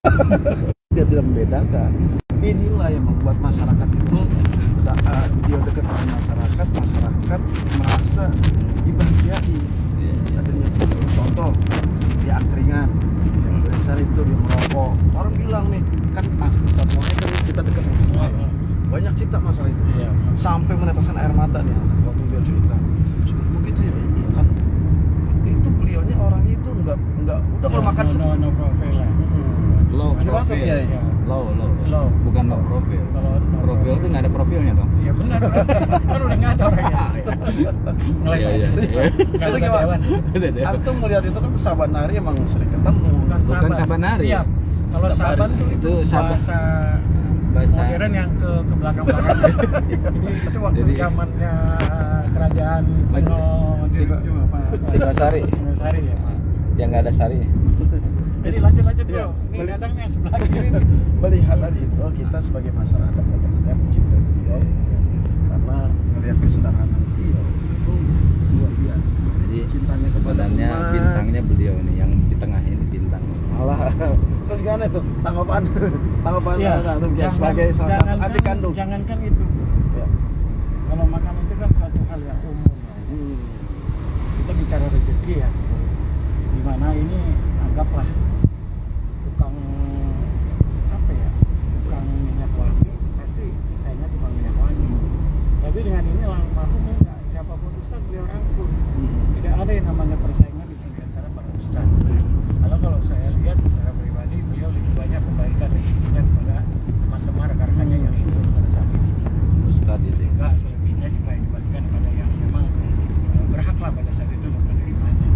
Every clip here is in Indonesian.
Dia tidak membedakan. Inilah yang membuat masyarakat itu dia dekat dengan masyarakat, masyarakat merasa dibahagiai. Adanya contoh di angkringan, yang besar itu dia merokok. Orang bilang nih, kan pas satuannya kan kita dekat sama sungai. Banyak cerita masalah itu. Sampai meneteskan air mata nih waktu dia cerita. Begitu ya ini kan. Itu beliaunya orangnya itu enggak udah kalau makan no profile lah. Low profil. Ya. Low. Bukan low profil. Kalau Profil itu nggak ada profilnya dong. ya benar. Kan udah nggak ada orangnya. Iya. Nggak ada dewan. Antum melihat itu kan Sabanari emang sering ketemu. Bukan Sabanari. Iya. Kalau Saban Saban itu itu Saban. bahasa modern yang ke belakang-belakang. Itu waktu zamannya kerajaan Singosari. Singosari ya. Yang nggak ada sari. Jadi lanjut Iya. bro. Ini kadang yang sebelah kiri nih. Melihat tadi itu kita sebagai masyarakat yang mencintai beliau karena melihat kesederhanaan beliau itu luar biasa. Jadi Cintanya kepada sebenarnya umat. bintangnya beliau nih yang di tengah ini bintang. Malah terus gimana itu tanggapan Iya. antum ya, sebagai salah satu adik kandung. Jangankan itu. Ya. Kalau makan itu kan suatu hal yang umum ya. Kita bicara rezeki ya. Dimana ini anggaplah tukang apa ya, tukang minyak wangi pasti desainnya tukang minyak wangi. Tapi dengan ini almarhum enggak, siapapun ustaz beliau rangkul. Tidak ada yang namanya persaingan di antara para ustaz. Kalau saya lihat secara pribadi beliau lebih banyak memberikan rezekinya kepada teman-teman rekan-rekannya yang hidup pada saat itu. Ustadz itu. Enggak, selebihnya juga dibagikan kepada yang memang berhak lah pada saat itu untuk menerimanya.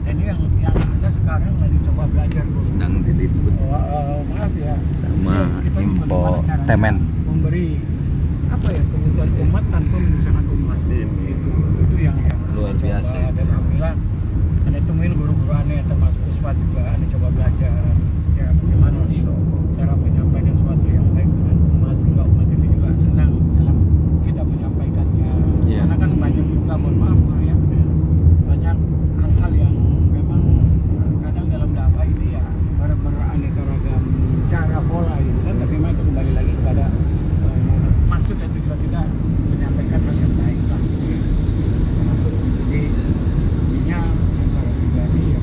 Dan ini yang ada sekarang lagi coba belajar Bu. Sedang diliput Maaf ya. sama Ya, kita Info bagaimana caranya Temen. memberi apa ya kebutuhan umat tanpa menyusahkan umat. Itu yang Luar coba. biasa. Dan alhamdulillah ada temuin guru-guru aneh termasuk Usman juga ada coba belajar ya bagaimana sih cara menyampaikan sesuatu yang baik dengan umat sehingga umat itu juga senang dalam kita menyampaikannya. Iya. Karena kan banyak juga mohon maaf Bro, ya banyak hal-hal yang memang kadang dalam dakwah ini ya beraneka ragam cara pola gitu kan, tapi memang itu kembali lagi kepada maksud dan tujuan kita menyampaikan hal yang baik lah gitu ya. Jadi intinya secara pribadi ya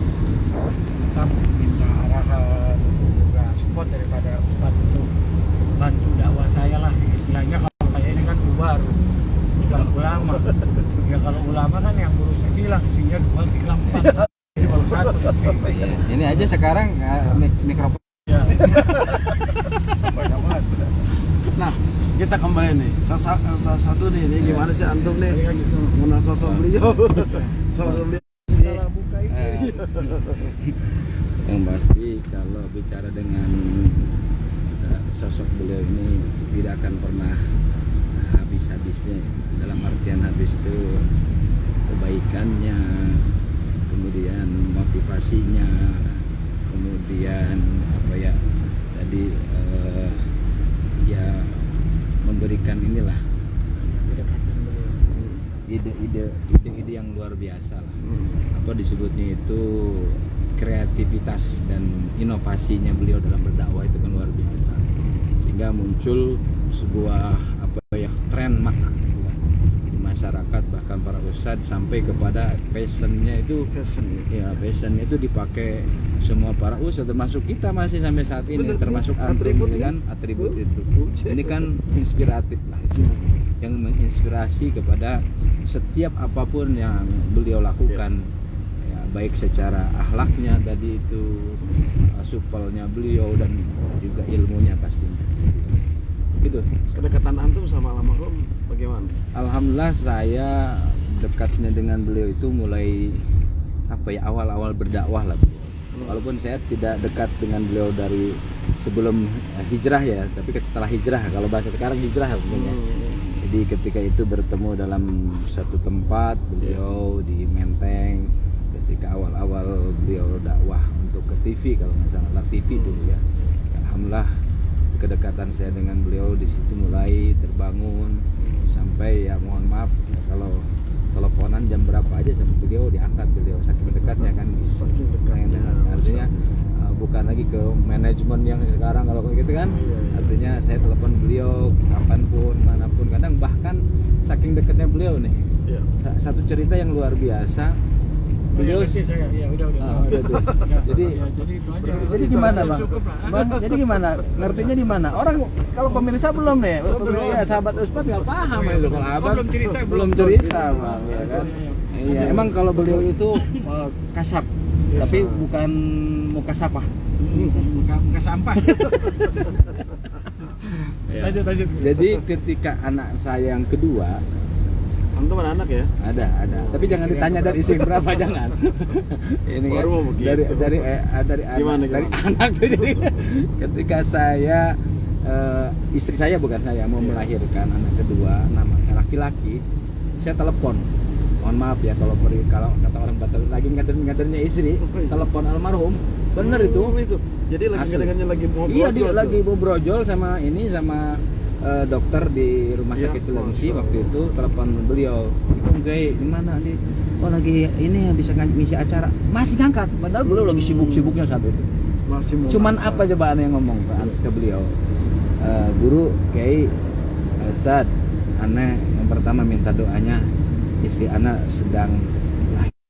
tetap minta arahan juga support daripada Ustadz untuk bantu dakwah saya lah istilahnya. Kalau saya ini kan baru bukan ulama ya, kalau ulama kan yang guru saya bilang isinya 2, 3, 4 ini baru 1 istri. Ini aja sekarang mikrofon. Ya. Banyak banget. Nah, kita kembali nih. Salah satu nih, ini gimana sih antum nih mengenal sosok beliau? Sosok beliau. Setelah buka ini Yang pasti kalau bicara dengan sosok beliau ini tidak akan pernah habis-habisnya. Dalam artian habis itu kebaikannya, kemudian motivasinya, kemudian apa ya tadi ya memberikan inilah ide-ide yang luar biasa lah. Apa disebutnya itu kreativitas dan inovasinya beliau dalam berdakwah itu kan luar biasa, sehingga muncul sebuah apa ya tren di masyarakat, bahkan para ustadz sampai kepada passionnya itu passionnya itu dipakai semua para ustadz, termasuk kita masih sampai saat ini. Bener, termasuk atribut ini kan atribut itu ini kan inspiratif lah yang menginspirasi kepada setiap apapun yang beliau lakukan. Baik secara akhlaknya tadi itu, supelnya beliau dan juga ilmunya pastinya. Gitu. Kedekatan antum sama almarhum bagaimana? Alhamdulillah saya dekatnya dengan beliau itu mulai apa ya awal-awal berdakwah lah. Walaupun saya tidak dekat dengan beliau dari sebelum hijrah ya, tapi setelah hijrah, kalau bahasa sekarang hijrah tentunya. Jadi ketika itu bertemu dalam satu tempat, beliau di Menteng. Ketika awal-awal beliau dakwah untuk ke TV, kalau nggak salah TV dulu ya. Alhamdulillah kedekatan saya dengan beliau di situ mulai terbangun sampai ya mohon maaf ya, kalau teleponan jam berapa aja sama beliau diangkat beliau, saking dekatnya kan. Saking dekatnya. Artinya bukan lagi ke manajemen yang sekarang kalau kayak gitu kan. Iya. Artinya saya telepon beliau kapanpun, manapun, kadang bahkan saking dekatnya beliau nih. Iya. Satu cerita yang luar biasa. Beliau ngerti saya, ya udah. udah tuh. Jadi Ya, jadi itu aja. jadi gimana bang? Cukup lah. Bang, jadi gimana? Ngertinya di mana? Orang kalau pemirsa belum nih, ya sahabat Uspat nggak paham itu kalau abang belum cerita, belum cerita bang, ya kan? Iya, emang kalau beliau itu kasap, tapi bukan muka sapah. Muka sampah. Ya. Lanjut. Jadi ketika anak saya yang kedua Antum ada anak ya? ada, tapi jangan ditanya dari istri berapa jangan. Ini kan Baru mau begitu. dari Gimana? anak tuh jadi ketika saya istri saya bukan saya mau melahirkan anak kedua nama laki-laki, saya telepon. Mohon maaf ya kalau kata orang Batak lagi ngaderin istri, telepon almarhum. Bener itu. Itu. Jadi lagi Asli. ngadengannya lagi mau Iya dia brojol lagi tuh. mau brojol sama dokter di rumah Iya, sakit Cilengsi. Masya Waktu itu telepon beliau, itu gay gimana nih? Oh lagi ini bisa ngisi acara, masih ngangkat. Padahal beliau lagi sibuk-sibuknya saat itu. Masih mau Cuman ngangkat. apa coba aneh yang ngomong ke beliau? Guru Kiai Ustad, aneh yang pertama minta doanya istri anak sedang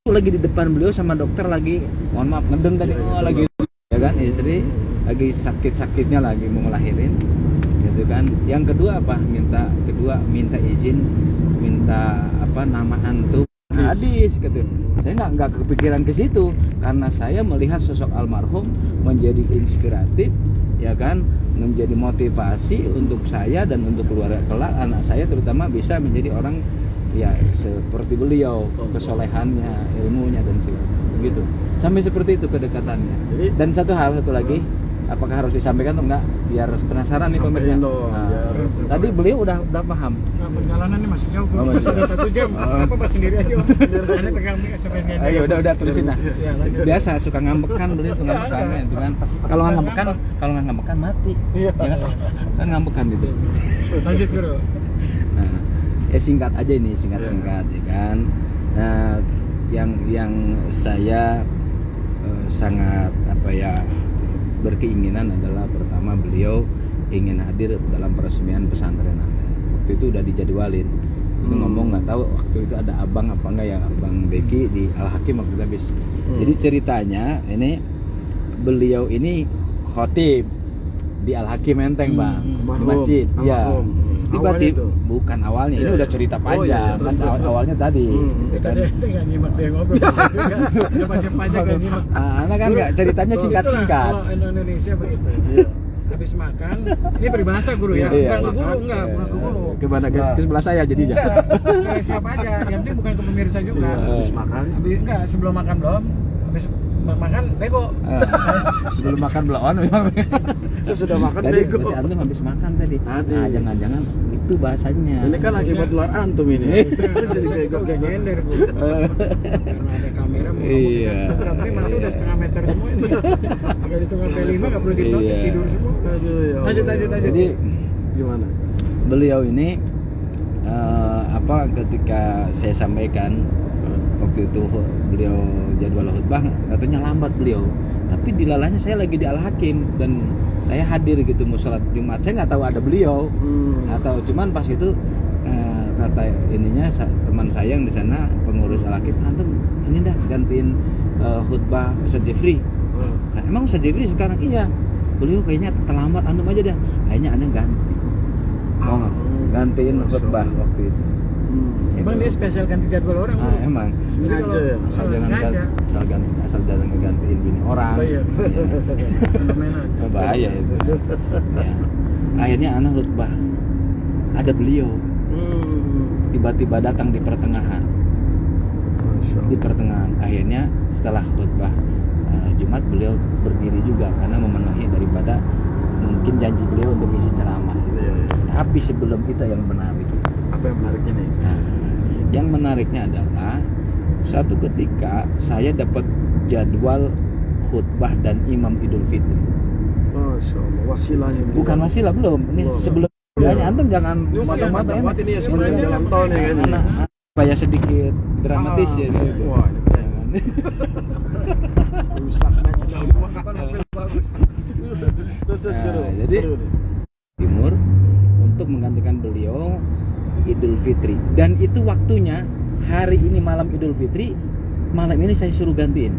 lagi di depan beliau sama dokter lagi, mohon maaf ngedeng tadi, lagi ya kan istri lagi sakit-sakitnya lagi mau ngelahirin gitu kan. Yang kedua apa? Minta izin, minta nama antum hadis gitu. Saya nggak kepikiran ke situ karena saya melihat sosok almarhum menjadi inspiratif, ya kan, menjadi motivasi untuk saya dan untuk keluarga kelak anak saya terutama bisa menjadi orang ya seperti beliau, kesolehannya, ilmunya dan segala begitu. Sampai seperti itu kedekatannya. Dan satu lagi, apakah harus disampaikan atau enggak biar penasaran nih pemirsa. Sampaikan dong, biar Tadi beliau udah paham. Nah, perjalanan ini masih jauh. Oh, masih Sudah 1 jam. Apa pas sendiri aja. Ini pegang sampai ini. Ayo udah terusin nah. Ya, lanjut. Biasa suka ngambekan beliau tuh ngambekan itu kan. Kalau nggak ngambekan mati. Iya. Ya kan ngambekan gitu. Lanjut Guru. Nah, singkat aja ini singkat ya kan. Nah, yang saya sangat berkeinginan adalah pertama beliau ingin hadir dalam peresmian pesantren Anda. Waktu itu udah dijadwalin. Itu ngomong nggak tahu waktu itu ada abang apa enggak ya, Abang Beki di Al Hakim waktu itu habis. Jadi ceritanya ini beliau ini khotib di Al Hakim Menteng bang, di masjid. Iya. Tiba-tiba bukan awalnya, ini udah cerita panjang kan awalnya tadi. Ya kan? Nggak nyimak dia ngobrol. Udah panjang-panjang nggak nyimak. Anak kan nggak ceritanya singkat-singkat. Kalau Indonesia begitu. Habis makan, ini peribahasa Guru ya. Iya. Bukan ke guru, enggak ke guru. Kemana ke sebelah saya jadinya? Enggak, siapa aja. Yang penting bukan ke pemirsa juga. Habis makan. Enggak, sebelum makan belum. Habis makan bego. Sebelum makan belon memang. Sesudah makan Tadi bego. berarti antum habis makan tadi. Tadi. Nah, jangan-jangan itu bahasanya. Ini kan akibat luar antum ini. Jadi bego Udah nyender Bu. Karena ada kamera mau Iya. tapi mata udah setengah meter semua ini. Agak hitungan P5 enggak perlu dinotis Iya. tidur semua. Aduh, ya Allah. Lanjut. Jadi Gimana? beliau ini ketika saya sampaikan waktu itu beliau jadwal khutbah katanya lambat beliau, tapi dilalahnya saya lagi di Al Hakim dan saya hadir gitu mau sholat Jumat, saya nggak tahu ada beliau atau cuman pas itu kata ininya teman saya yang di sana pengurus Al Hakim, antum ini dah gantiin khutbah Ustaz Jeffrey. Nah, emang Ustaz Jeffrey sekarang iya beliau kayaknya terlambat, antum aja dah, akhirnya aneh ganti gantiin khutbah waktu itu. Emang dia spesial ganti jadwal orang. Bu. Emang Sengaja ya? asal jangan sengaja. asal jangan ngegantiin bini orang. Iya. Fenomenal. Bahaya itu. Ya. Akhirnya anak khutbah ada beliau tiba-tiba datang di pertengahan. Masya Allah. Di pertengahan. Akhirnya setelah khutbah Jumat beliau berdiri juga karena memenuhi daripada mungkin janji beliau untuk isi ceramah. Iya. Tapi sebelum itu yang menarik. Apa yang menariknya nih? Nah, yang menariknya adalah suatu ketika saya dapat jadwal khutbah dan imam Idul Fitri. Masya Allah, wasilahnya beliau. Bukan wasilah belum. Ini Belum. sebelum hanya antum jangan mata-mata Buat ini ya sebenarnya jalan tol nih kan. anak supaya sedikit dramatis ya gitu. Wah, Ya kan? Rusak banget jauh. Bukan mobil bagus. Terus Nah, jadi Timur untuk menggantikan beliau Idul Fitri, dan itu waktunya hari ini malam Idul Fitri, malam ini saya suruh gantiin.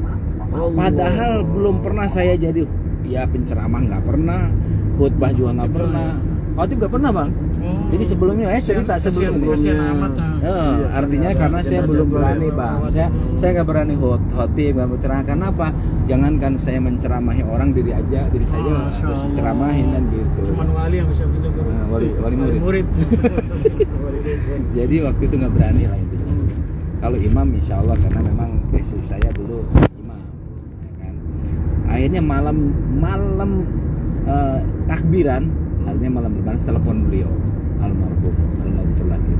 Padahal belum pernah saya jadi ya penceramah, nggak pernah, khutbah juga nggak pernah, khotib nggak pernah bang. Jadi sebelumnya cerita sebelumnya. Kasihan amat. Iya, Artinya saya karena ada saya agenda belum jadwal berani ya. bang, saya nggak berani khotib, nggak berceramah. Kenapa? Jangankan saya menceramahi orang, diri saya Masya harus Allah. ceramahin kan gitu. Cuman wali yang bisa begitu. Nah, wali murid. murid. Jadi waktu itu nggak berani lah intinya. Kalau imam insya Allah, karena memang basic saya dulu imam, ya kan. Akhirnya malam takbiran, artinya malam lebaran, telepon beliau almarhum lagi.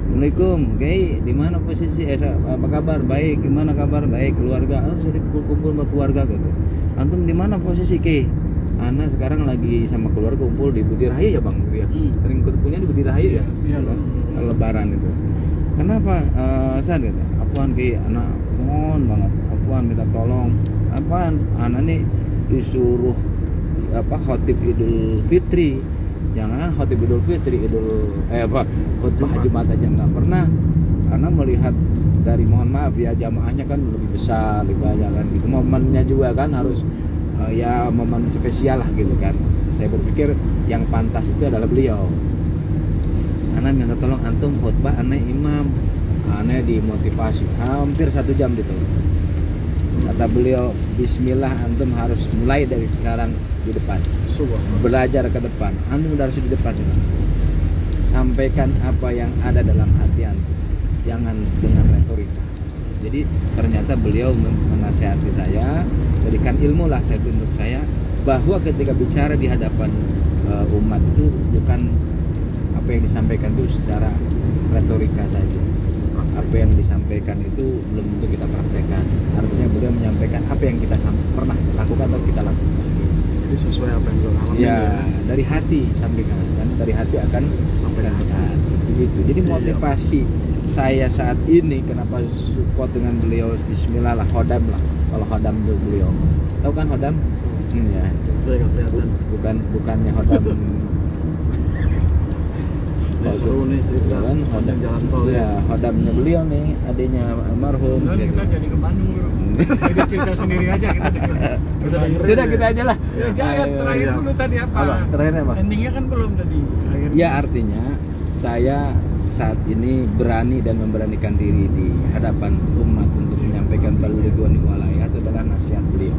Assalamualaikum, Kiai, di mana posisi? Apa kabar? Baik. Gimana kabar? Baik. Keluarga? Oh, sudah kumpul sama keluarga gitu. Antum di mana posisi, Kiai? Ana sekarang lagi sama keluarga kumpul di Budi Rahayu ya bang, gitu ya. Sering kumpulnya di Budi Rahayu ya. Iya, Bang. Lebaran itu. Kenapa? San gitu. Apaan Kiai? Anak mohon banget. Apaan minta tolong? Apaan? Anak nih disuruh khotib Idul Fitri. Jangan khotib Idul Fitri, khutbah Jumat aja nggak pernah. Karena melihat dari, mohon maaf ya, jamaahnya kan lebih besar, lebih banyak kan gitu. Momennya juga kan harus ya momen spesial lah gitu kan. Saya berpikir yang pantas itu adalah beliau. Ana minta tolong antum khutbah, ana imam, ana dimotivasi hampir 1 jam gitu. Kata beliau, Bismillah, antum harus mulai dari sekarang di depan, belajar ke depan. Antum harus di depan, sampaikan apa yang ada dalam hati antum, jangan dengan retorika. Jadi ternyata beliau menasihati saya, berikan ilmu lah saya untuk saya, bahwa ketika bicara di hadapan umat itu bukan apa yang disampaikan itu secara retorika saja. Apa yang disampaikan itu belum tentu kita praktekkan. Artinya beliau menyampaikan apa yang kita pernah lakukan atau kita lakukan. Jadi sesuai apa yang beliau alami Ya, dari hati sampaikan, kan dari hati akan sampaikan ke hati. Begitu. Jadi motivasi saya saat ini kenapa support dengan beliau, Bismillah lah, Hodam lah. Kalau Hodam itu beliau. Tahu kan Hodam? Ya. Bukannya Hodam. Ya, seru nih cerita kan sepanjang jalan tol ya. Hodamnya beliau nih, adanya almarhum. Kemudian gitu. kita jadi ke Bandung bro. Jadi cerita sendiri aja kita. Sudah kita aja lah. Ya, jangan terakhir dulu tadi apa? Terakhirnya apa? Endingnya kan belum tadi. Ya, artinya saya saat ini berani dan memberanikan diri di hadapan umat untuk menyampaikan balighun walayah, itu adalah nasihat beliau.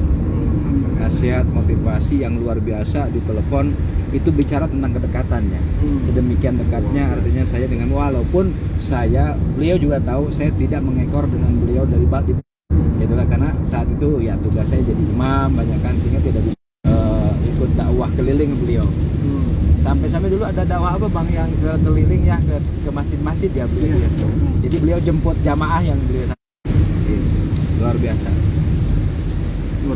Nasihat motivasi yang luar biasa di telepon, itu bicara tentang kedekatannya. Sedemikian dekatnya, artinya saya dengan, walaupun beliau juga tahu saya tidak mengekor dengan beliau dari itulah, karena saat itu ya tugas saya jadi imam banyak kan, sehingga tidak bisa ikut dakwah keliling beliau. Sampai dulu ada dakwah apa bang yang keliling ya ke masjid-masjid ya beliau ya. Jadi beliau jemput jamaah yang beliau luar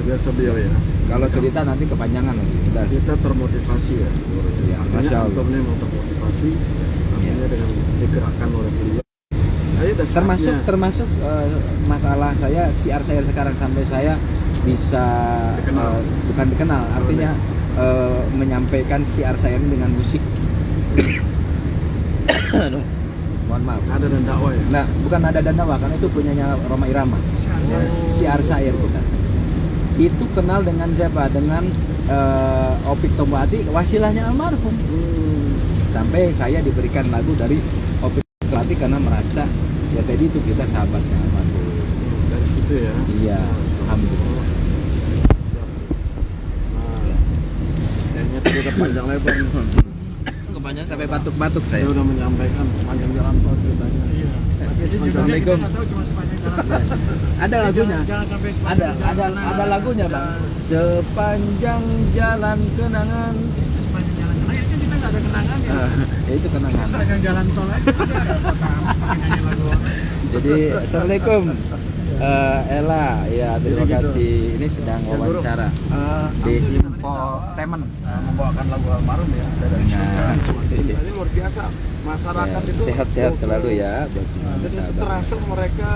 biasa beliau ya. Kalau cerita nanti kepanjangan nanti. Kita termotivasi ya. Ya, Masya Allah. Antumnya mau termotivasi, artinya dengan digerakkan oleh beliau. Termasuk masalah saya, siar saya sekarang sampai saya bisa bukan dikenal, artinya menyampaikan siar saya ini dengan musik. Mohon maaf. Ada dan dakwah ya. Nah, bukan ada dan dakwah, karena itu punyanya Roma Irama. Siar syair kita. Itu kenal dengan siapa? Dengan Opik Tombati, wasilahnya almarhum. Sampai saya diberikan lagu dari Opik Tombati karena merasa ya tadi itu kita sahabatnya almarhum. Dari situ ya. Iya, alhamdulillah. Kayaknya udah panjang lebar. Kepanjang sampai batuk-batuk saya. Saya udah menyampaikan sepanjang jalan tol ceritanya. Iya. Assalamualaikum. Ada lagunya. Jangan sampai sepanjang Ada lagunya bang. Sepanjang jalan kenangan. Sepanjang jalan. Nah, itu kita nggak ada kenangan ya. Ya itu kenangan. Sepanjang jalan tol aja ada kota pakai nyanyi lagu. Jadi assalamualaikum. Ella, ya terima kasih. Ini sedang wawancara di Infotainment. Membawakan lagu almarhum ya. Nah, Ini luar biasa. Masyarakat ya, itu sehat-sehat selalu ya buat semua dan itu sahabat. terasa mereka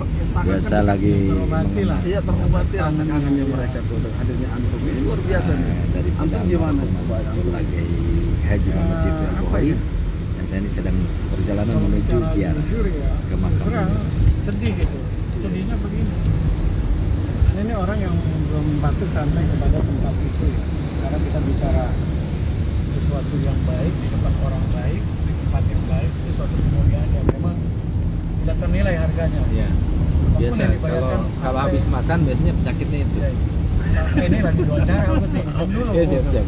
sangat biasa dekat. lagi terobati lah. Iya, terobati rasa kangennya Iya. mereka tuh dengan hadirnya antum ini luar biasa nih. dari Antum gimana? sebagai Haji Muhammad Syifri Al-Bukhari dan saya ini sedang perjalanan Kalau menuju bicara ziarah jujur ya, ke makam terus terang, beliau. sedih gitu. Sedihnya begini. Ini orang yang belum patut sampai kepada tempat itu ya. Karena kita bicara sesuatu yang baik di tempat orang baik, di tempat yang baik, itu suatu kemuliaan yang memang tidak ternilai harganya. Ya. Apapun Biasa yang dibayarkan kalau sampai- habis makan biasanya penyakitnya itu. Ya, ini lagi diwawancara apa nih? Ngomong dulu. Ya, siap.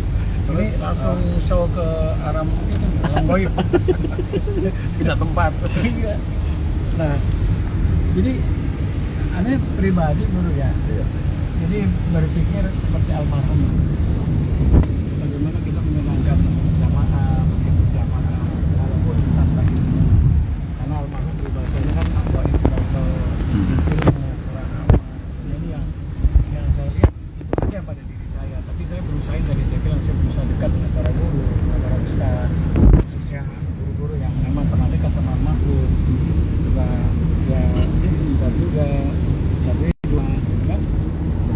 Ini langsung show ke arah ini, alam goib. Pindah tempat. Iya. Nah, jadi aneh pribadi dulu ya. Iya. Jadi berpikir seperti almarhum. Bagaimana kita menyenangkan jamaah, begitu jamaah, walaupun tanpa ilmu. Karena almarhum berbahasanya kan bahwa itu ilmu, kurang amal. Jadi yang saya lihat itu aja yang pada diri saya. Tapi saya berusaha dari saya bilang saya berusaha dekat dengan para guru, dengan para ustaz, khususnya guru-guru yang memang pernah dekat sama almarhum. Juga ya ustaz juga, ustaz Ridwan, kan?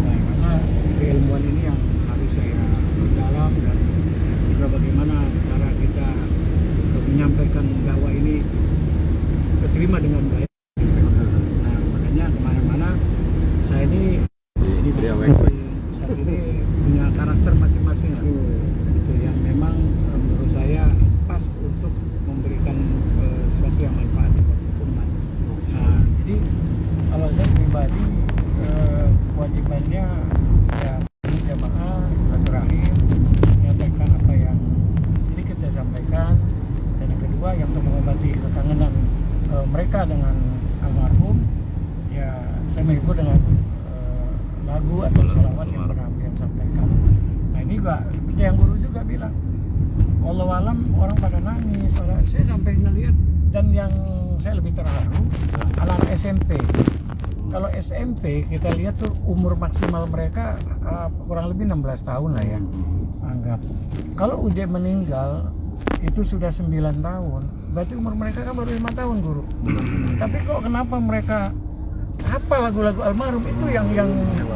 Nah, karena keilmuan ini yang harus saya perdalam dan juga bagaimana cara kita menyampaikan dakwah ini diterima dengan baik. Nah, makanya kemana-mana saya ini masing-masing ustaz ini punya karakter masing-masing lah. Itu yang memang menurut saya pas untuk memberikan sesuatu yang manfaat buat umat. Nah, jadi kalau saya pribadi kewajibannya ya jamaah silaturahim, menyampaikan apa yang sedikit saya sampaikan, dan yang kedua yang untuk mengobati kekangenan mereka dengan almarhum, ya saya menghibur dengan lagu atau salawat yang pernah beliau sampaikan. Nah ini juga seperti yang guru juga bilang, walau alam orang pada nangis, saya sampai ngeliat, dan yang saya lebih terharu anak SMP. Kalau SMP kita lihat tuh umur maksimal mereka kurang lebih 16 tahun lah ya, anggap. Kalau Uje meninggal itu sudah 9 tahun, berarti umur mereka kan baru 5 tahun guru. Tapi kok kenapa mereka apa lagu-lagu almarhum itu yang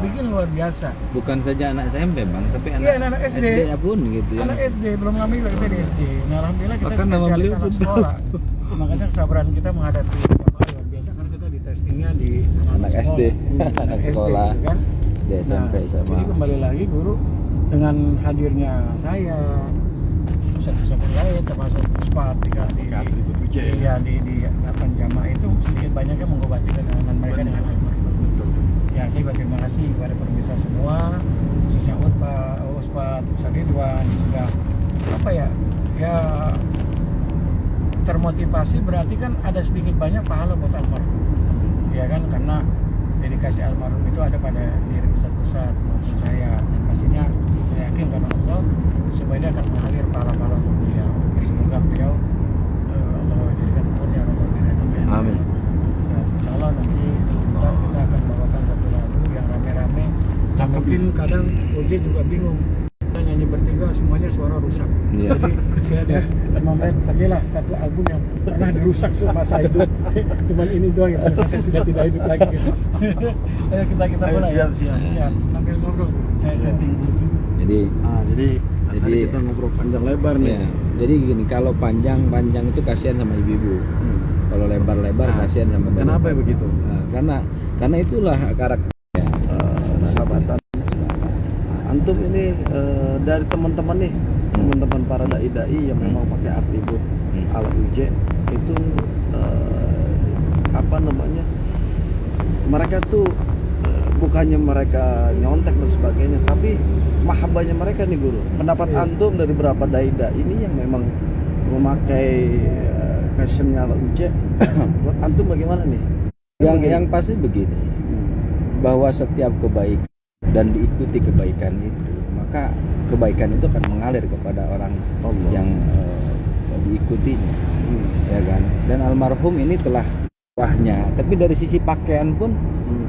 bikin luar biasa. Bukan saja anak SMP bang, tapi Iya, anak SD. pun gitu ya. Anak SD belum lama juga kita di SD. Nah alhamdulillah kita Bahkan nama spesialis beliau anak pun sekolah. Makanya kesabaran kita menghadapi jamaah luar biasa karena kita di testingnya di Anak SD, anak SD, sekolah, gitu kan. di SMP Nah, sama. jadi kembali lagi guru dengan hadirnya saya, ustaz-ustaz lain termasuk Uspat di iya di delapan jamaah itu sedikit banyaknya mengobati kenangan mereka dengan almarhum. Ya saya berterima kasih kepada pemirsa semua, khususnya Uspat, Ustaz Ridwan sudah apa ya termotivasi, berarti kan ada sedikit banyak pahala buat almarhum. Ya kan, karena dedikasi almarhum itu ada pada diri Ustaz maupun saya, dan pastinya saya yakin karena Allah supaya dia akan mengalir pahala-pahala untuk beliau. Semoga beliau Allah jadikan kurnia Allah di Amin. Insya Allah nanti kita akan bawakan satu lagu yang rame-rame. Nah, mungkin kadang Uji juga bingung, kita nyanyi bertiga semuanya suara rusak. Iya. Jadi saya ada cuma pergilah satu album yang pernah dirusak semasa hidup. Cuman ini doang yang semasa saya sudah tidak hidup lagi. Ayo kita Ayo, mulai ya. siap. Sambil ngobrol saya setting dulu. Jadi Jadi Jadi kita ngobrol panjang lebar nih. ya, jadi gini, kalau panjang itu kasihan sama ibu-ibu. Kalau lebar-lebar Nah, kasihan sama bapak. kenapa begitu? Nah, karena itulah karakter. Persahabatan. Antum ini dari teman-teman nih, teman-teman para dai-dai yang memang pakai atribut ala UJ itu apa namanya? Mereka tuh bukannya mereka nyontek dan sebagainya, tapi mahabbahnya mereka nih guru. Pendapat antum dari berapa dai-dai ini yang memang memakai fashionnya ala UJ, buat antum bagaimana nih? Yang pasti begini, bahwa setiap kebaikan dan diikuti kebaikan itu, maka kebaikan itu akan mengalir kepada orang Allah. yang diikutinya, ya kan. Dan almarhum ini telah wahnya, tapi dari sisi pakaian pun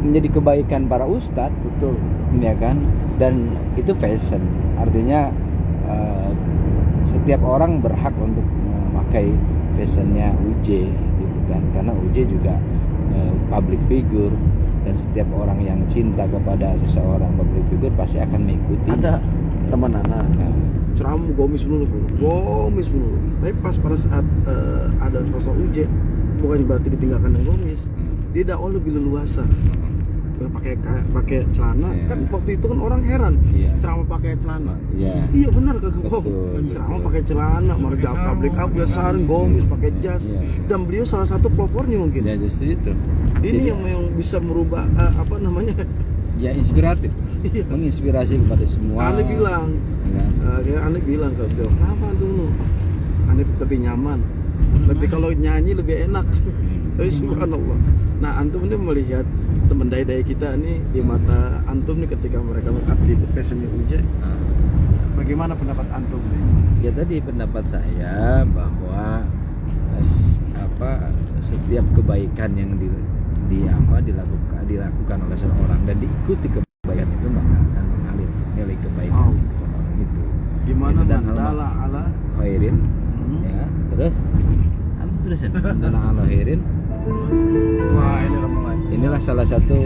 menjadi kebaikan para ustadz, Betul. ya kan. Dan itu fashion, artinya setiap orang berhak untuk memakai fashionnya UJ gitu kan, karena UJ juga public figure, dan setiap orang yang cinta kepada seseorang public figure pasti akan mengikuti. Ada teman anak Nah, ceramah gomis mulu, tapi pas pada saat ada sosok Uje, bukan berarti ditinggalkan dengan gomis, dia dakwah lebih leluasa. Pakai celana, Iya. kan waktu itu kan orang heran, Iya. ceramah pakai celana. Iya. Iya benar kagak bohong. Betul, Ceramah betul. pakai celana, marga public up, ya sarung, gomis, pakai jas. Iya. Dan beliau salah satu pelopornya mungkin. Ya justru itu. Ini Jadi, yang bisa merubah apa namanya? ya inspiratif, Iya. menginspirasi kepada semua. Aneh bilang, Ya. kayak Aneh bilang ke beliau, kenapa antum lu? Aneh lebih nyaman, lebih kalau nyanyi lebih enak. Tapi subhanallah. Nah antum ini melihat teman dai-dai kita nih di mata antum nih ketika mereka atribut fashionnya Uje, Nah, bagaimana pendapat antum nih? ya tadi pendapat saya bahwa setiap kebaikan yang dilakukan oleh seseorang dan diikuti kebaikan itu maka akan mengalir nilai kebaikan Oh. kepada orang itu. Gimana Itu dan mandala ala? khairin, ya terus terusin dana ala khairin. Wah ini udah mulai. Inilah salah satu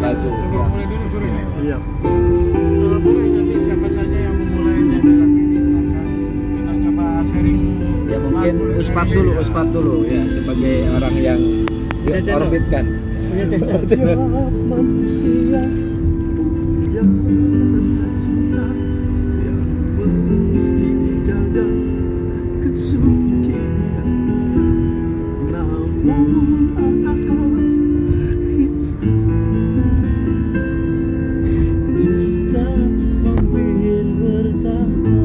lagu Coba mulai dulu, Bro. istimewa. Siap. Boleh nanti siapa saja yang memulainya dengan ini silakan kita coba sharing. Ya mungkin lagu Uspat dari- dulu ya sebagai orang yang Punya channel? diorbitkan. Punya channel? Ya manusia yang merasa cinta yang mesti dijaga kesucian, namun akal dusta mampir bertahta.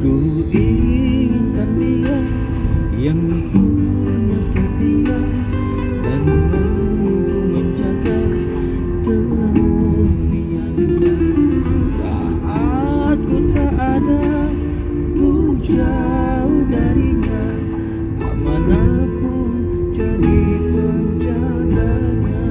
Ku inginkan dia yang punya setia dan mampu menjaga kemuliaannya. Saat ku tak ada, ku jauh darinya, amanah pun jadi penjaganya.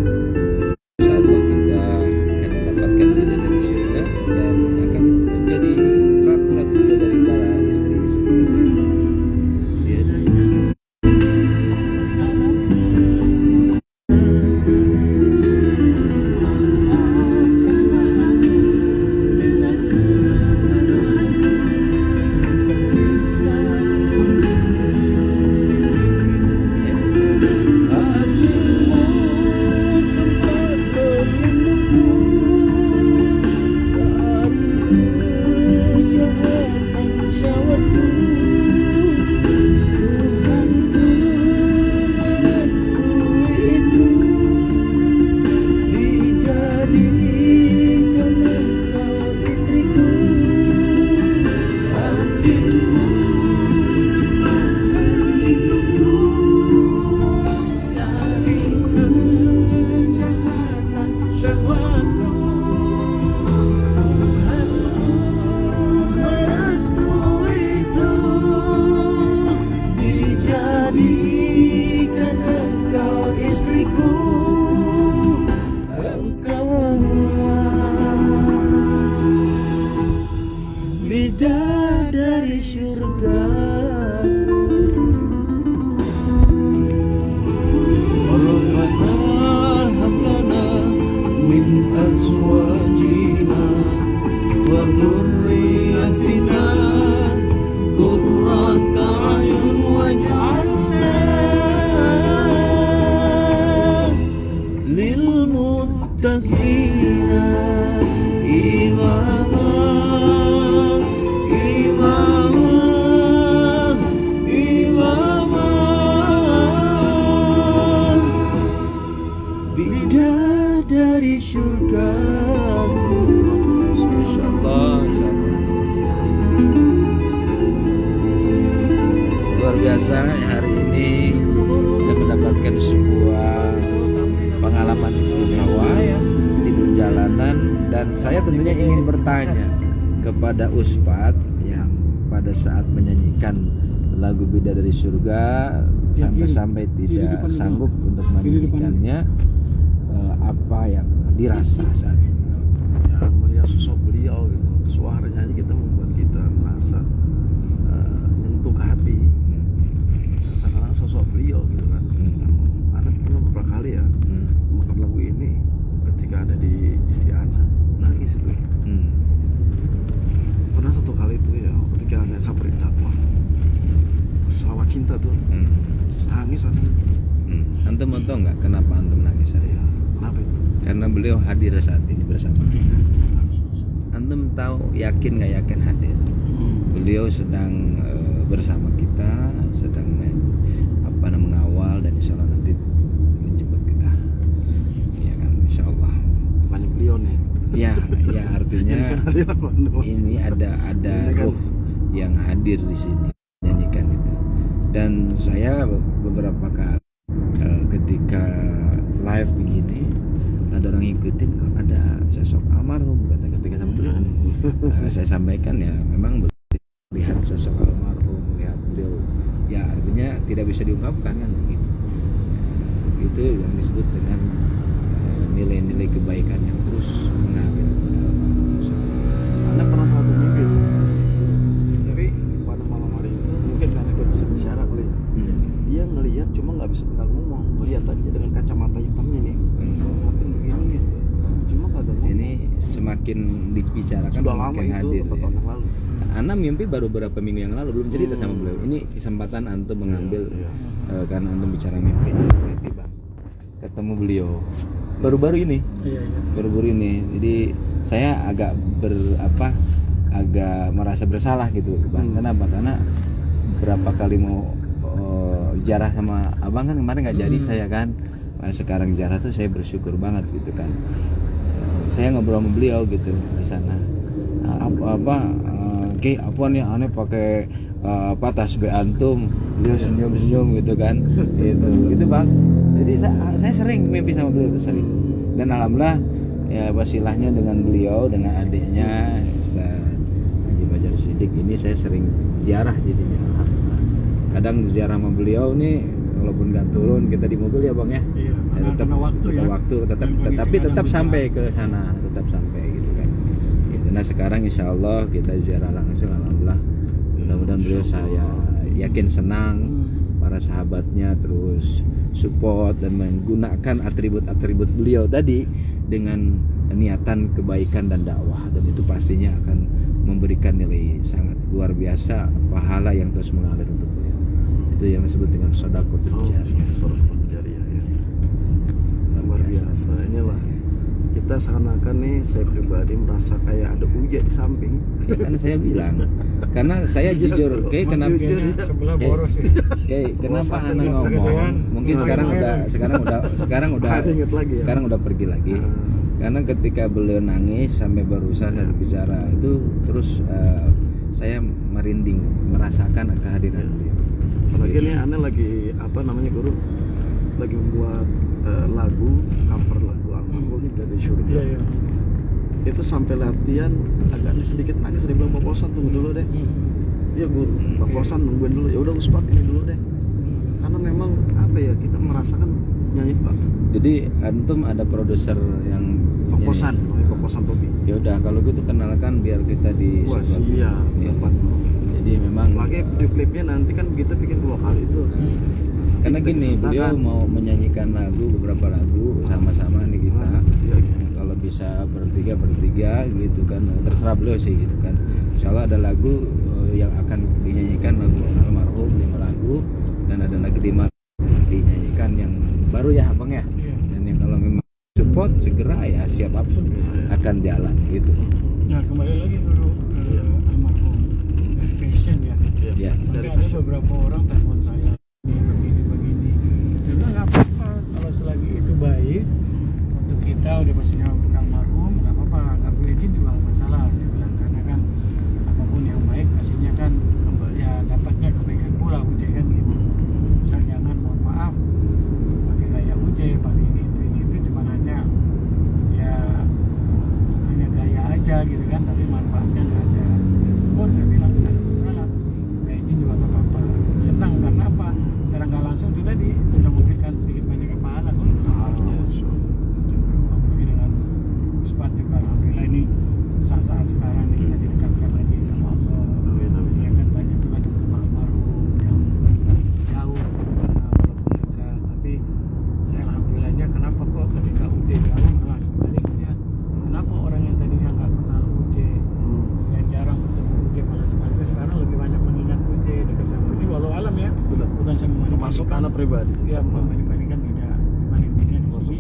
Insyaallah kita akan mendapatkan bidadari surga dan akan menjadi ratu-ratu dari para istri-istri tercinta. Dijadikan engkau istriku, engkau bidadari surgaku. Rabbana hab lana min azwajina wa dhurriyyatina qurrata a'yun waj'alna lil muttaqina imama imama. biasa hari ini kita mendapatkan sebuah pengalaman istimewa di perjalanan, dan saya tentunya ingin bertanya kepada Ustadz yang pada saat menyanyikan lagu Bidadari Surga sampai-sampai tidak sanggup untuk menyanyikannya, apa yang dirasa saat itu? Ya, melihat sosok beliau gitu, suaranya aja kita membuat kita merasa nyentuh ke hati. Sekarang sosok beliau gitu kan. Anak pernah beberapa kali ya makan lagu ini ketika ada di istri anak, nangis itu. Pernah satu kali itu ya ketika anak samperin dakwah selawat cinta tuh, nangis anak. Antum mau tahu nggak kenapa antum nangis saya? Ya, kenapa itu? Karena beliau hadir saat ini bersama kita. Antum tahu, yakin nggak yakin hadir? Beliau sedang bersama kita, sedang mengawal, dan insya Allah nanti menjemput kita. Ya kan, insya Allah. Banyak beliau nih. Ya artinya ini ada ruh yang hadir di sini nyanyikan itu. Dan saya beberapa kali ketika live begini ada orang ngikutin, kok ada sosok almarhum kata ketika sama beliau. Saya sampaikan ya memang melihat sosok almarhum, melihat beliau, ya artinya tidak bisa diungkapkan kan begitu. Itu yang disebut dengan nilai-nilai kebaikan yang terus mengalir pada almarhum. Anda pernah satu mimpi tapi pada malam hari itu mungkin karena kita bicara kali ya. Dia ngelihat cuma nggak bisa ngomong, melihat aja dengan kacamata hitamnya nih. Makin begini nih. Cuma nggak ada ngomong. Ini semakin dibicarakan Sudah lama semakin itu, hadir. berapa tahun yang lalu. Ana mimpi baru beberapa minggu yang lalu, belum cerita sama beliau. Ini kesempatan antum mengambil karena antum bicara mimpi bang, ketemu beliau baru-baru ini. Baru-baru ini. Jadi saya agak agak merasa bersalah gitu bang. Kenapa? Karena berapa kali mau jarah sama abang kan kemarin nggak jadi saya kan. Nah, sekarang jarah tuh saya bersyukur banget gitu kan. Saya ngobrol sama beliau gitu di sana. Apa nih aneh pakai tasbih antum, beliau senyum gitu kan. Itu bang. Jadi saya sering mimpi sama beliau tuh sering. Dan alhamdulillah ya wasilahnya dengan beliau, dengan adiknya Haji Fajar Siddiq ini saya sering ziarah jadinya. Kadang ziarah sama beliau nih walaupun nggak turun kita di mobil ya bang ya. Tetap waktu tapi tetap sampai ke sana, tetap sampai gitu kan. Nah sekarang insya Allah kita ziarah langsung, alhamdulillah. Mudah-mudahan beliau, saya yakin senang, para sahabatnya terus support dan menggunakan atribut-atribut beliau tadi dengan niatan kebaikan dan dakwah, dan itu pastinya akan memberikan nilai sangat luar biasa, pahala yang terus mengalir untuk beliau. Itu yang disebut dengan sedekahul jariyah. Sedekahul jariyah ya. Luar biasa. Inilah kita seakan-akan nih, saya pribadi merasa kayak ada Uja di samping. Ya, kan saya bilang, karena saya jujur, kayak kenapa sebelah boros ya. Kenapa anak ngomong? Mungkin sekarang udah pergi lagi. Karena ketika beliau nangis sampai berusaha bicara itu terus saya merinding merasakan kehadiran beliau. Apalagi nih aneh lagi guru lagi membuat lagu cover lagu almarhum dari surga. Itu sampai latihan agak sedikit nangis, dia bilang Pak Kosan tunggu dulu deh. Iya guru, Pak Kosan nungguin dulu. Ya udah Ustadz ini dulu deh. Karena memang kita merasakan nyanyi Pak. Jadi antum ada produser yang Pak Kosan Tobi. Ya udah kalau gitu kenalkan biar kita di tempat. Jadi memang lagi video klipnya nanti kan kita bikin 2 kali itu. Karena gini, beliau mau menyanyikan beberapa lagu sama-sama nih kita. Kalau bisa bertiga gitu kan, terserah beliau sih gitu kan. Insyaallah ada lagu yang akan dinyanyikan lagu almarhum 5 lagu, dan ada lagi 5 dinyanyikan yang baru ya abang ya. Dan yang kalau memang support segera ya siap apapun akan jalan gitu. Nah kembali lagi dulu almarhum Fashion ya. Sampai ada beberapa orang telepon saya begini. Juga nggak apa-apa kalau selagi itu baik untuk kita, udah pastinya untuk almarhum nggak apa-apa, nggak boleh izin juga nggak masalah saya bilang, karena kan apapun yang baik pastinya kan ya dapatnya kebaikan pula gitu kan. masuk anak pribadi. Ya pribadi kan beda. Cuman intinya di sini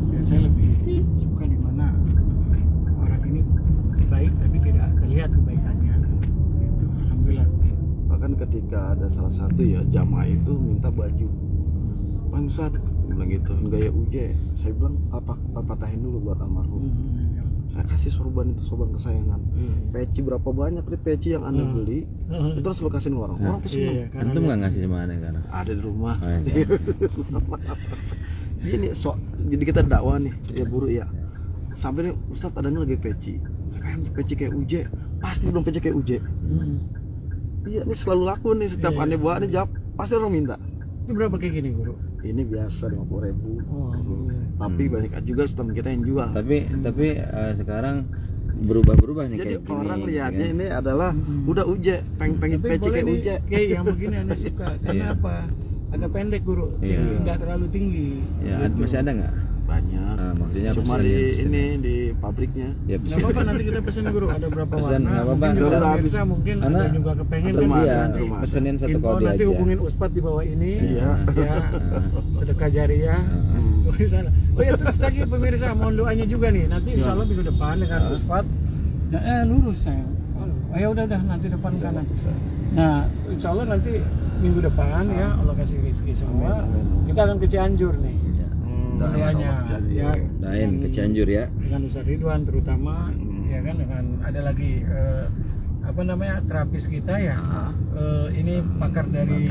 ya saya lebih suka di mana orang ini baik tapi tidak terlihat kebaikannya. Gitu. Alhamdulillah. Bahkan ketika ada salah satu ya jamaah itu minta baju, Bang Ustad, dia bilang gitu, gaya uje. Saya bilang apa patahin dulu buat almarhum. Saya kasih sorban itu, sorban kesayangan. Peci berapa banyak nih peci yang anda beli, itu harus lo kasihin orang. Orang tuh senang. Antum nggak ngasih mana karena? Ada di rumah. Oh, iya. Ini jadi kita dakwah nih, ya buruk ya. Sampai nih Ustadz adanya lagi peci. Saya kayak peci kayak uje, pasti belum peci kayak uje. Iya, ini selalu laku nih, setiap aneh bawa nih jawab, pasti orang minta. Itu berapa kayak gini guru? Ini biasa 50.000. Oh, iya. Tapi banyak juga sistem kita yang jual. Tapi sekarang berubah nih Jadi kayak gini. orang lihatnya kan? ini adalah udah uje, pengen Tapi peci boleh kayak nih, uje. kayak yang begini anda suka. Karena Iya. apa? Agak pendek guru, Iya. nggak terlalu tinggi. Ya, Gitu. masih ada nggak? Banyak. Maksudnya Cuma pesan di yang- ini di pabriknya. Ya, Nggak apa-apa nanti kita pesen guru, ada berapa Pesan, warna. nggak apa-apa. Mungkin Udah bisa habis. pemirsa mungkin Karena ada juga kepengen ada kan mas, bisa Iya, nanti. Mas. pesenin satu Info kode nanti aja. hubungin Ustadz di bawah ini. Iya. Ya, sedekah jariah. Di sana. Oh ya terus lagi pemirsa mohon doanya juga nih. Nanti insya Allah minggu depan dengan Ustadz. Nah, lurus saya. Oh ya udah nanti depan kanan. Nah insya Allah nanti minggu depan ya Allah kasih rezeki semua. Kita akan ke Cianjur nih. Doanya ya. Dain ke Cianjur ya. Dengan Ustadz Ridwan terutama ya kan dengan ada lagi apa namanya terapis kita ya. Ini pakar dari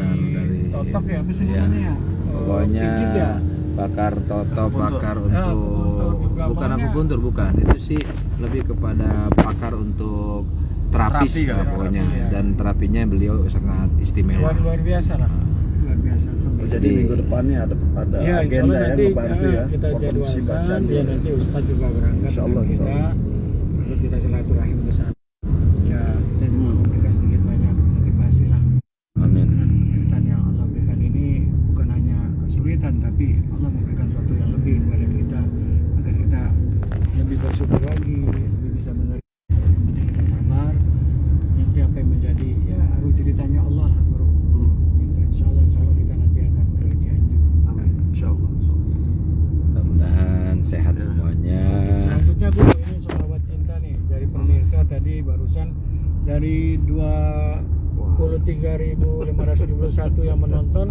Totok ya apa sih namanya ya? Pokoknya Pijit ya? pakar toto, pakar untuk untuk bukan gambarnya. akupuntur, bukan. Itu sih lebih kepada pakar untuk terapis Terapi, lah ya, pokoknya. terapi, ya. Dan terapinya beliau sangat istimewa. Luar biasa lah. Luar biasa. Jadi minggu depannya ada Ya, insya agenda Allah ya nanti ngebantu ya. kita Produksi jadwalkan bacaan ya nanti Ustadz juga berangkat Insya Allah, dengan insya kita Allah. untuk kita silaturahim ke sana. Ya kita juga memberikan sedikit banyak motivasi lah. Amin. Dengan penderitaan yang Allah berikan ini bukan hanya kesulitan tapi Allah memberikan sesuatu yang lebih kepada kita agar kita lebih bersyukur lagi, lebih bisa menerima. Yang penting kita sabar. Nanti apa yang menjadi ya harus ceritanya Allah lah bro. Gitu. Insya Allah kita nanti akan ke Cianjur. Amin. Insyaallah. Mudah-mudahan sehat semuanya. Selanjutnya gue ini sholawat cinta nih dari pemirsa tadi barusan dari 23.571 yang menonton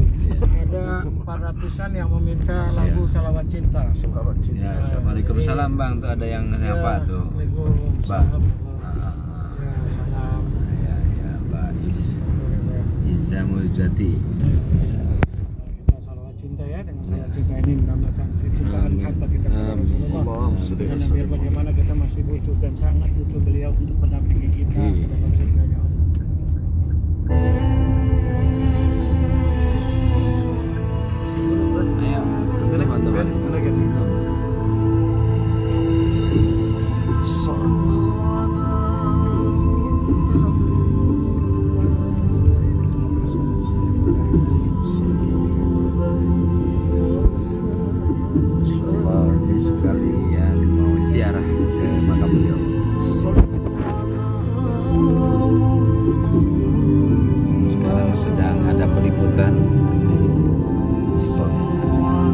ada 400-an yang meminta lagu salawat cinta. Selamat cinta. Ya, assalamualaikum salam bang. Tuh ada yang siapa tuh? Waalaikumsalam. Ah, Ya, salam. ya, Mbak Izzamul Jati. Kita salawat cinta ya dengan salawat cinta ini menambahkan kecintaan hamba kita kepada Rasulullah. Allahumma sholli ala Karena biar bagaimana kita masih butuh dan sangat butuh beliau untuk mendampingi kita ke dalam surganya Allah. Ayo, teman-teman. Ini sekalian mau ziarah ke makam beliau. Sekarang sedang ada peliputan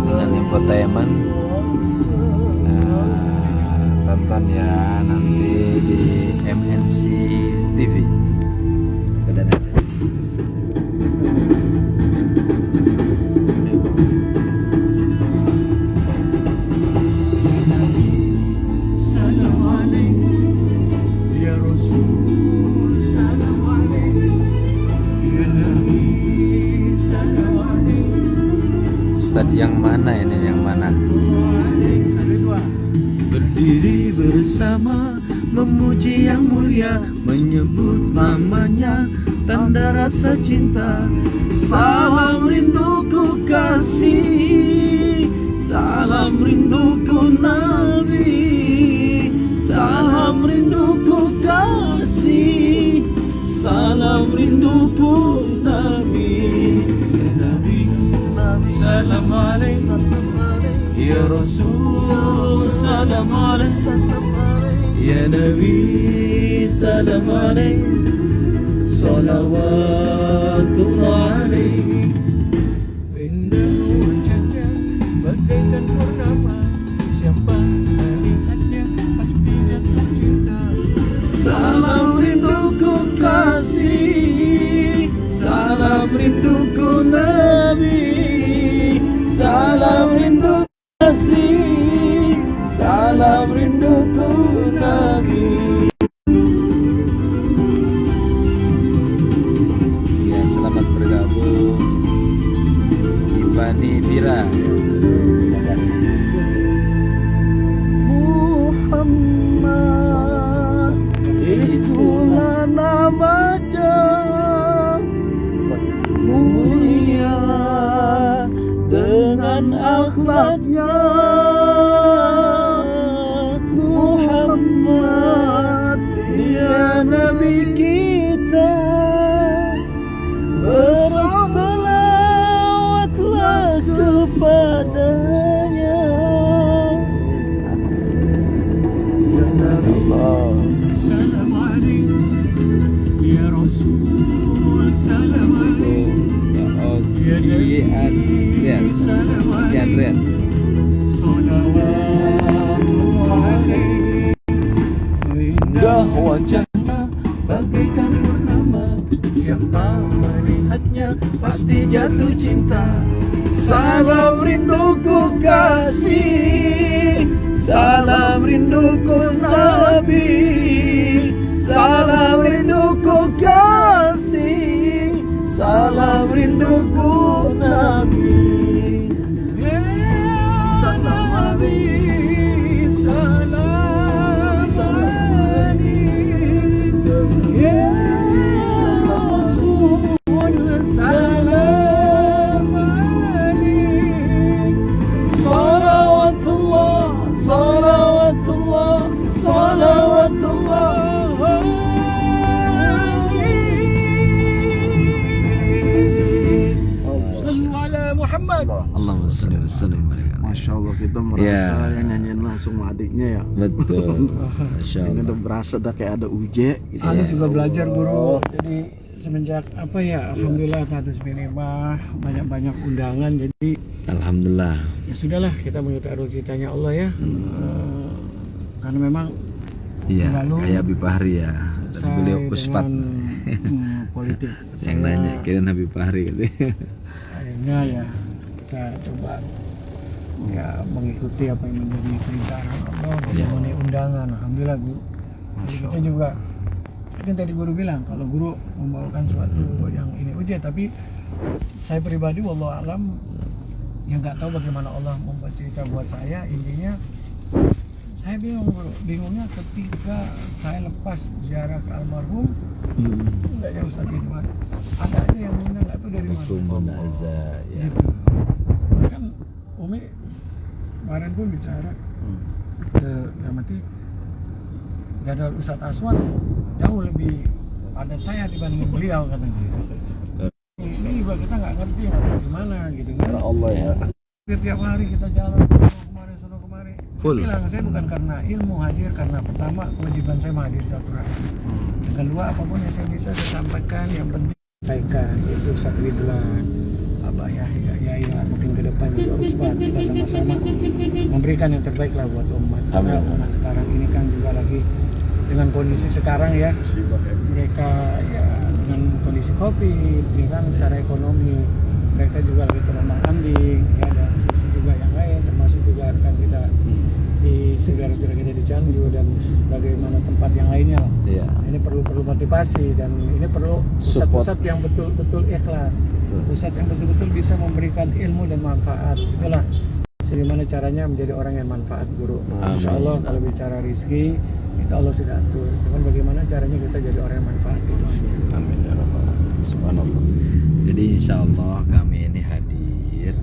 dengan infotainment. Tonton ya nanti di MNC TV. Kedan aja. Ya Rasul salam alaik ya Nabi salam alaik. Ustadz yang mana ini, yang mana? Berdiri bersama memuji yang mulia, menyebut namanya tanda rasa cinta. Salam rinduku kasih, salam rinduku Nabi, salam rinduku kasih, salam rinduku Nabi. Ya Nabi, salam alaik. Ya Rasul salam alaik. Ya Nabi salam alaik. Salawatullah alaik. salam rinduku Nabi, salam rindu kasih, salam rinduku Nabi. Ya, selamat bergabung Ivani Vira. Terima kasih. Muhammad, itulah namanya, mulia dengan akhlaknya. Muhammad, dia Nabi kita, bersalawatlah kepadanya. Ya Allah, Salam alaikum ya Rasul, salam alaikum ya Nabi, salam alaikum, salawatullah alaihi. indah wajahnya bagaikan purnama, siapa melihatnya pasti jatuh cinta. Salam rinduku kasih, salam rinduku Nabi, salam rinduku kasih, salam rinduku Nabi. Salam alaihi, salam alaihi, ya Rasul, salam alaihi. Salawatullah, salawatullah, salawatullah. Sallu ala Muhammad. Allahumma salli wa sallim alaihi. Masya Allah, kita merasa Ya. yang nyanyiin langsung sama adiknya ya. Betul. Masya Ini Allah. udah berasa dah kayak ada uje gitu. Ana juga belajar guru. Jadi semenjak apa ya, alhamdulillah Tatus Binimah banyak-banyak undangan. Jadi Alhamdulillah. ya sudahlah, kita mengikuti alur ceritanya Allah ya. Karena memang Iya, Lalu, kayak Habib Fahri ya. Dan saya beliau puspat. dengan politik Yang nanya, kirain Habib Fahri gitu. akhirnya ya kita coba ya mengikuti apa yang menjadi perintah Allah, memenuhi undangan. Alhamdulillah Bu. Jadi kita juga, kan tadi guru bilang kalau guru membawakan suatu yang ini ujian, tapi saya pribadi wallahu alam yang nggak tahu bagaimana Allah membuat cerita buat saya. Intinya saya bingung bro, bingungnya ketika saya lepas ziarah ke almarhum, enggak jauh Ustaz Ridwan, ada aja yang ngundang nggak tahu dari mana. Ya. Gitu. Kan Umi kemarin pun bicara ke Gamati, jadwal Ustadz Aswan jauh lebih padat saya dibanding beliau katanya. Ini juga kita nggak ngerti gimana gitu kan. Allah ya. Setiap hari kita jalan sono kemari. Full. Saya bilang saya bukan karena ilmu hadir, karena pertama kewajiban saya menghadiri satu rahim. Yang kedua apapun yang saya bisa saya sampaikan, yang penting sampaikan itu Ustaz Ridwan, Abah Yahya, mungkin ke depan juga Ustaz, kita sama-sama memberikan yang terbaik lah buat umat. Karena umat sekarang ini kan juga lagi dengan kondisi sekarang ya, mereka ya dengan kondisi COVID, ya kan secara ekonomi mereka juga lagi terombang ambing ya, dan sisi juga yang lain, termasuk juga rekan kita di saudara-saudara kita di Cianjur dan bagaimana tempat yang lainnya lah. Iya. Ini perlu motivasi dan ini perlu pusat-pusat yang betul-betul ikhlas, pusat yang betul-betul bisa memberikan ilmu dan manfaat. Itulah bagaimana caranya menjadi orang yang manfaat guru. Insya Allah kalau bicara rezeki itu Allah sudah atur. Cuman bagaimana caranya kita jadi orang yang manfaat itu. Amin ya rabbal alamin. Subhanallah. Jadi insya Allah kami ini hadir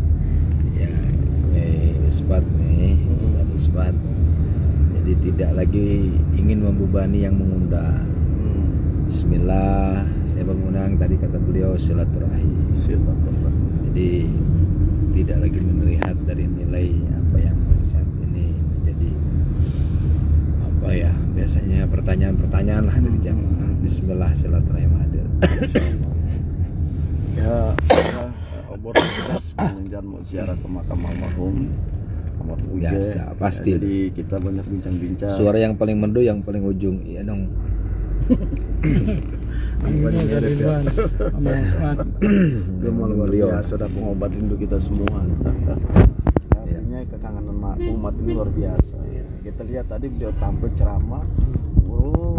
ya, Ustaz nih, Ustaz. Jadi tidak lagi ingin membebani yang mengundang. Bismillah, saya mengundang tadi kata beliau silaturahim. Jadi tidak lagi melihat dari nilai apa yang saat ini menjadi apa ya, biasanya pertanyaan-pertanyaan lah dari jamaah. Bismillah, silaturahim hadir. Ya, otoritas menunjukkan mau ziarah ke makam almarhum Ahmad Uje. Biasa, pasti. Ya, jadi kita banyak bincang-bincang. Suara yang paling merdu yang paling ujung, iya dong. Panggilnya Ustaz Ridwan sama Ustaz. Gemol luar Beliau. biasa dah pengobat rindu kita semua. Artinya kekangenan umat ini luar biasa. Kita lihat tadi beliau tampil ceramah. Oh,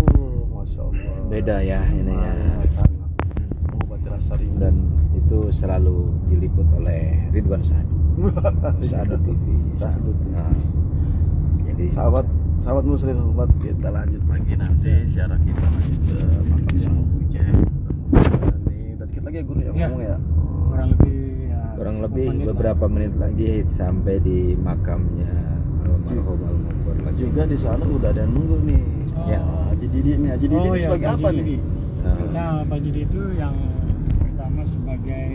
masya Allah. Beda ya ini ya. Sangat mengobati rasa rindu. Dan itu selalu diliput oleh Ridwan Sadu. Sadu TV. Sadu TV. Nah, jadi Sahabat muslim sobat, kita lanjut lagi nanti siaran kita lanjut ke makam Sunan Kujang. Dan kita lagi guru yang Ya. ngomong ya. Kurang kurang lebih ya, lebih 10 menit lah. beberapa menit lagi sampai di makamnya almarhum Al-Maghfur lagi. Juga di sana udah ada yang nunggu nih. Oh. Ya. Haji Didi nih. Haji Didi ini ya, sebagai Pak apa Jidi. nih? Nah, Pak Jidi itu yang pertama sebagai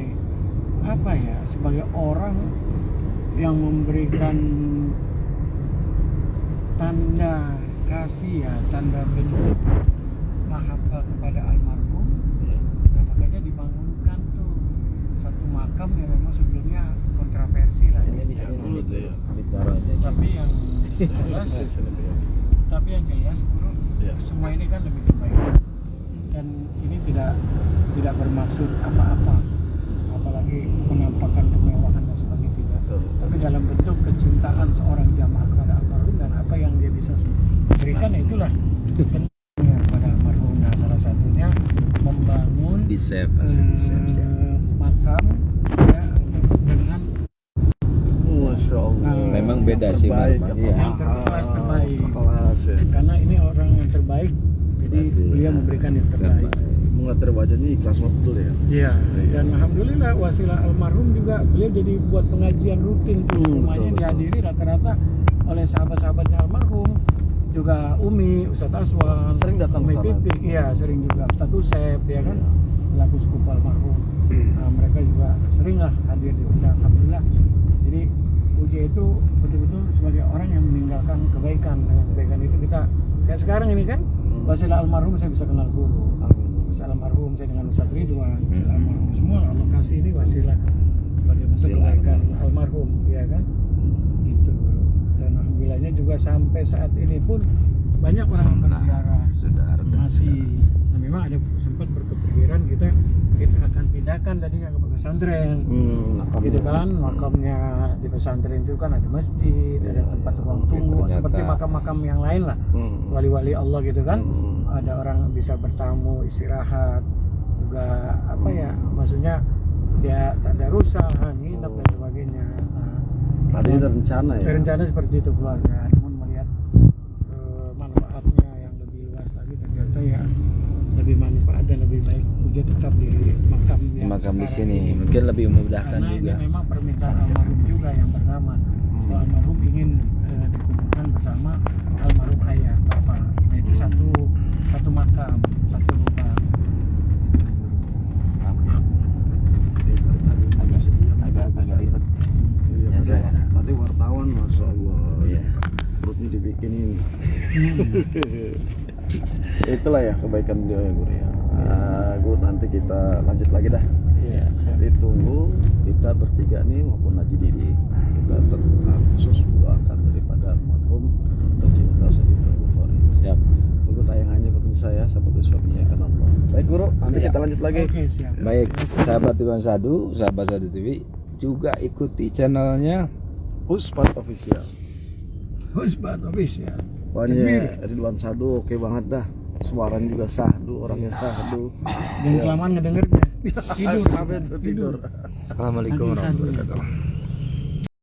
apa ya? Sebagai orang yang memberikan tanda kasih ya, tanda bentuk mahabbah kepada almarhum. Nah, makanya dibangunkan tuh satu makam yang memang sebelumnya kontroversi lah. Ini di sini dulu tuh ya. ditaruh aja. Tapi yang jelas, tapi yang jelas bro, Ya. semua ini kan lebih baik dan ini tidak bermaksud apa-apa, apalagi menampakkan kemewahan dan sebagainya tidak. Betul. Tapi dalam bentuk kecintaan seorang jamaah kepada almarhum dan apa yang dia bisa berikan, itulah bentuknya kepada almarhum. Nah, salah satunya membangun Di save, pasti di save. makam ya, dengan Masya Allah. Memang beda sih, Terbaik, Mar. ya, Iya. Yang terbaik. Kelas ya. karena ini orang yang terbaik, jadi Pasti, beliau ya. memberikan yang terbaik. Mengatur wajahnya ikhlas betul ya. Iya, dan alhamdulillah wasilah almarhum juga beliau jadi buat pengajian rutin tuh. Semuanya betul. dihadiri rata-rata oleh sahabat-sahabatnya almarhum, juga Umi, Ustadz Aswan, Sering datang Umi ke sana. Pipik, iya sering juga Ustadz Usep, ya kan, selaku sepupu almarhum. Nah, mereka juga sering lah hadir di undang, alhamdulillah. Jadi Uji itu betul-betul sebagai orang yang meninggalkan kebaikan. Dengan kebaikan itu kita kayak sekarang ini kan, wasilah almarhum saya bisa kenal guru. Wasilah almarhum saya dengan Ustadz Ridwan, wasilah almarhum semua Allah kasih ini wasilah sebagai bentuk Wasilah kebaikan almarhum, ya kan? Itu. Dan alhamdulillahnya juga sampai saat ini pun banyak orang yang berziarah. Sudah reda. Masih. Nah, memang ada sempat berkepikiran kita akan pindahkan tadinya ke pesantren. Gitu kan, makamnya di pesantren itu kan ada masjid, ada tempat ruang tunggu, ternyata- seperti makam-makam yang lain lah, wali-wali Allah gitu kan. Ada orang bisa bertamu, istirahat, juga apa ya, maksudnya dia tak ada rusak, nginep dan sebagainya. Nah, Tadi ada rencana ya. rencana seperti itu keluarga, namun melihat manfaatnya yang lebih luas lagi, ternyata ya lebih manfaat dan lebih baik Uja tetap di makam Di yang makam di sekarang sini ini. mungkin lebih memudahkan Karena juga. ini memang permintaan almarhum juga yang pertama. Setelah almarhum ingin dikumpulkan bersama almarhum ayah bapak. Nah, itu satu makam, satu lubang. Agak ribet. Iya, Ya, tadi, saya. tadi wartawan Masya Allah. Iya. Perutnya dibikinin. Itulah ya kebaikan beliau ya guru ya. Guru nanti kita lanjut lagi dah. Iya. Ditunggu kita bertiga nih maupun Haji Didi, kita tetap khusus doakan daripada almarhum tercinta Sayyidina Al-Bukhari. Siap. Tunggu tayangannya pemirsa saya, sahabat uswatnya kan Allah. Baik guru, nanti Siap. kita lanjut lagi. Oke, siap. Baik, sahabat Ridwan Sadu, sahabat Sadu TV, juga ikuti channelnya. Uspat Official. Husbat official. Pokoknya Ridwan Sadu oke banget dah. Suaranya juga sahdu, orangnya sahdu. Dan kelamaan ngedengernya. Tidur. Sampai tidur. Assalamualaikum warahmatullahi wabarakatuh.